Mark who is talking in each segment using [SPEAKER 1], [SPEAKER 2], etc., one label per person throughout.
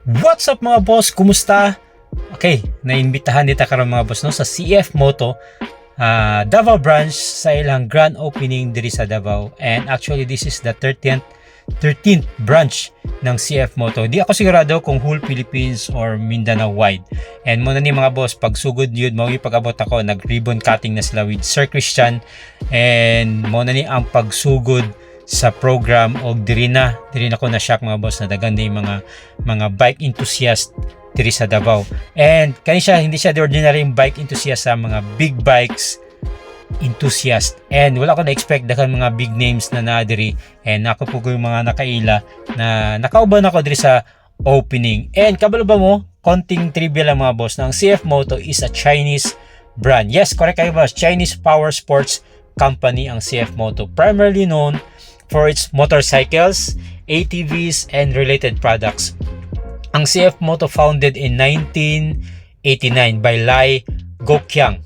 [SPEAKER 1] What's up mga boss? Kumusta? Okay, naimbitahan dito karon mga boss no sa CF Moto Davao branch sa ilang grand opening diri sa Davao, and actually this is the 13th branch ng CF Moto. Di ako sigurado kung whole Philippines or Mindanao wide. And muna ni mga boss, pagsugod yun, mao pag-abot ako, nag-ribbon cutting na sila with Sir Christian, and muna ni ang pagsugod sa program og diri na ko na shock mga boss na daghan na yung mga bike enthusiast diri sa Davao. And kani siya, hindi siya the ordinary bike enthusiast, sa mga big bikes enthusiast. And wala ko na-expect daghan mga big names na diri, and ako po yung mga nakaila na nakauban ako diri sa opening. And kabalo ba mo, konting trivia lang mga boss, na ang CF Moto is a Chinese brand. Yes, correct kayo boss, Chinese power sports company ang CF Moto, primarily known for its motorcycles, ATVs, and related products. Ang CF Moto founded in 1989 by Lai Goqiang.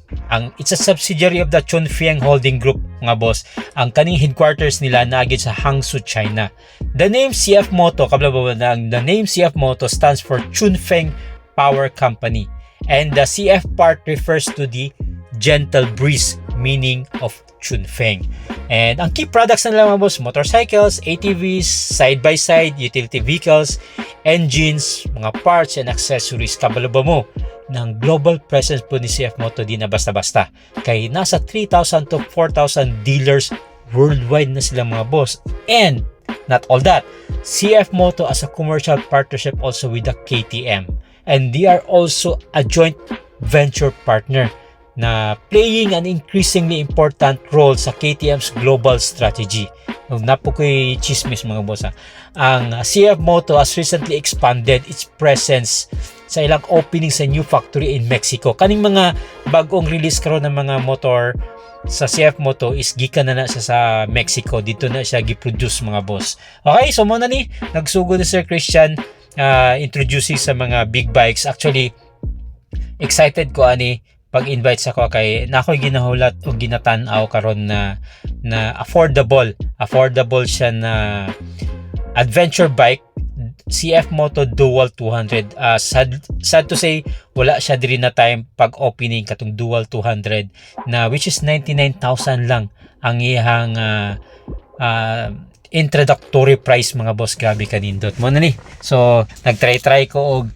[SPEAKER 1] It's a subsidiary of the Chunfeng Holding Group mga boss. Ang kaning headquarters nila naagid sa Hangzhou, China. The name CF Moto, the name CF Moto stands for Chunfeng Power Company, and the CF part refers to the gentle breeze meaning of Chunfeng. And ang key products nila mga boss, motorcycles, ATVs, side-by-side, utility vehicles, engines, mga parts and accessories. Kabalo ba mo, ng global presence po ni CF Moto di na basta-basta. Kay nasa 3,000 to 4,000 dealers worldwide na sila mga boss. And not all that, CF Moto as a commercial partnership also with the KTM. And they are also a joint venture partner na playing an increasingly important role sa KTM's global strategy. Napo ko'y chismis mga boss ha. Ang CF Moto has recently expanded its presence sa ilang opening sa new factory in Mexico. Kaning mga bagong release karon ng mga motor sa CF Moto is gikan na siya sa Mexico. Dito na siya giproduce mga boss. Okay, so muna ni nagsugod ni Sir Christian introducing sa mga big bikes. Actually, excited ko ani pag-invite sa ko kay nakoy ginahulat o ginatan-aw karon na affordable siya na adventure bike, CF Moto Dual 200. Sad to say, wala siya diri na time pag opening katong Dual 200 na which is 99,000 lang ang iyang introductory price mga boss. Grabe kanindot mo na ni. So nagtry ko og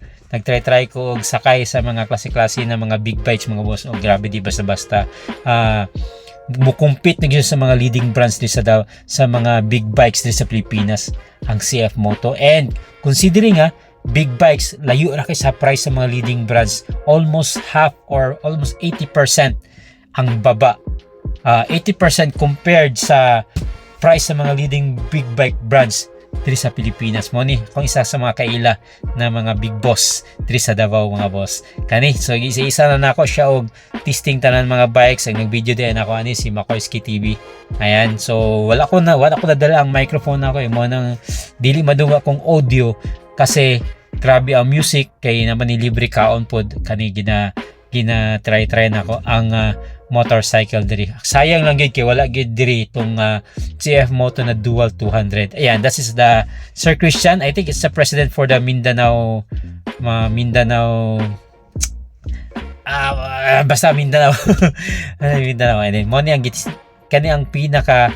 [SPEAKER 1] sakay sa mga klase-klase na mga big bikes mga boss. O grabe, di basta-basta mukumpit na sa mga leading brands din sa mga big bikes din sa Pilipinas ang CF Moto. And considering big bikes, layo ra kay sa price sa mga leading brands, almost half or almost 80% ang baba. 80% compared sa price sa mga leading big bike brands diri sa Pilipinas. Mo ni kung isa sa mga kaila na mga big boss diri sa Davao mga boss. Kani, so isa-isa na nako siya og testing tanan mga bikes. Ang nag-video din ako ani si Makoyski TV. Ayan, so wala ko na dala ang microphone nako, mo nang dili madunga kong audio kasi grabe ang music kay naman ni libre kaon pod kani gina try nako ang motorcycle diri. Sayang lang gid kay wala gid diri itong CF Moto na Dual 200. Ayan, that is the Sir Christian. I think it's the president for the Mindanao basta Mindanao. Mindanao. And then mo ni ang kani ang pinaka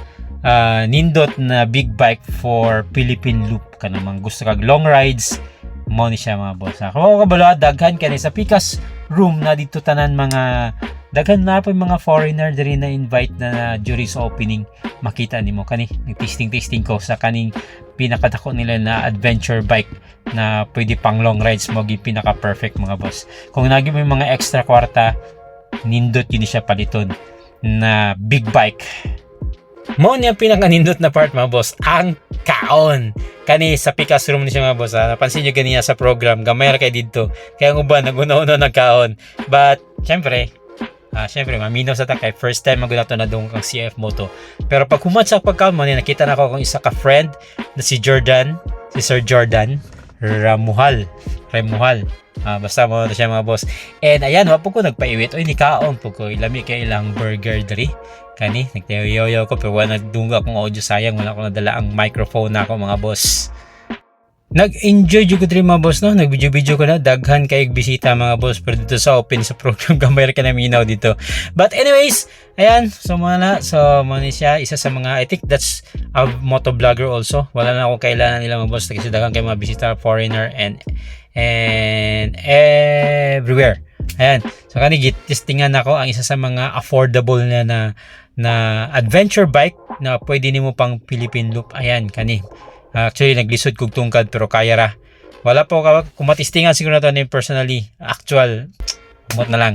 [SPEAKER 1] nindot na big bike for Philippine Loop. Kanang gusto kag long rides, mo ni siya mga boss. Kung kabalo, daghan kani sa Picas room na dito tanan mga daghan na po mga foreigner diri na invite na during sa opening. Makita nimo kani nag-testing ko sa kaning pinakadako nila na adventure bike na pwede pang long rides mo, pinaka perfect mga boss. Kung nagi mo mga extra kwarta, nindot yun siya paliton na big bike. Mo niya pinaka-nindot na part mga boss, ang kaon. Kani sa Picas room ni siya mga boss. Napansin nyo ganiya sa program, gamay ra kay dito. Kaya ang uban naguna-una nagkaon. But syempre maminaw sa takay, first time magunato na doon kang CF Moto. Pero pag humat sa pagkaon mo, nakita na ako kung isa ka friend na si Sir Jordan Ramuhal. Basta mo na siya mga boss. And ayan, wapo ko nagpaiwit. Oy, nikaon po ko. Ilami kay ilang burger diri. Kani, nagtayo-yo ko pero wala nagdungga akong audio, sayang wala ko nadala ang microphone na ako mga boss. nag-enjoy jud ko diri mga boss no, nag-video ko na daghan kay bisita mga boss, pero dito sa open sa program gamay ra ka na minaw dito. But anyways, ayan, so muna siya isa sa mga, I think that's a moto vlogger also. Wala na akong kailangan nila mga boss kasi daghan kay mga bisita, foreigner and everywhere. Ayan, so kani testingan ako ang isa sa mga affordable na adventure bike na pwede nimo pang Philippine Loop. Ayan kani. Actually, naglisod kog tungkad pero kaya ra. Wala po kumatistingan siguro na to ni personally. Actual, umot na lang.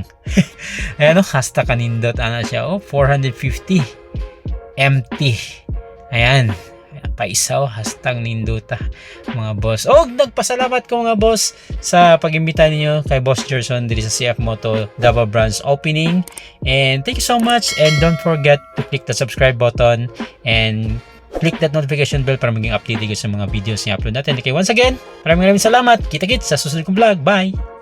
[SPEAKER 1] Ayan o, hasta kanindot. Ano siya? 450. Empty. Ayan. Paisaw, hastang ninduta mga boss. Nagpasalamat ko mga boss sa pag-imbita ninyo kay Boss Gerson dito sa CF Moto Davao Branch opening. And thank you so much. And don't forget to click the subscribe button and click that notification bell para maging updated sa mga videos na upload natin. Okay, once again, maraming salamat. Kita-kits sa susunod kong vlog. Bye!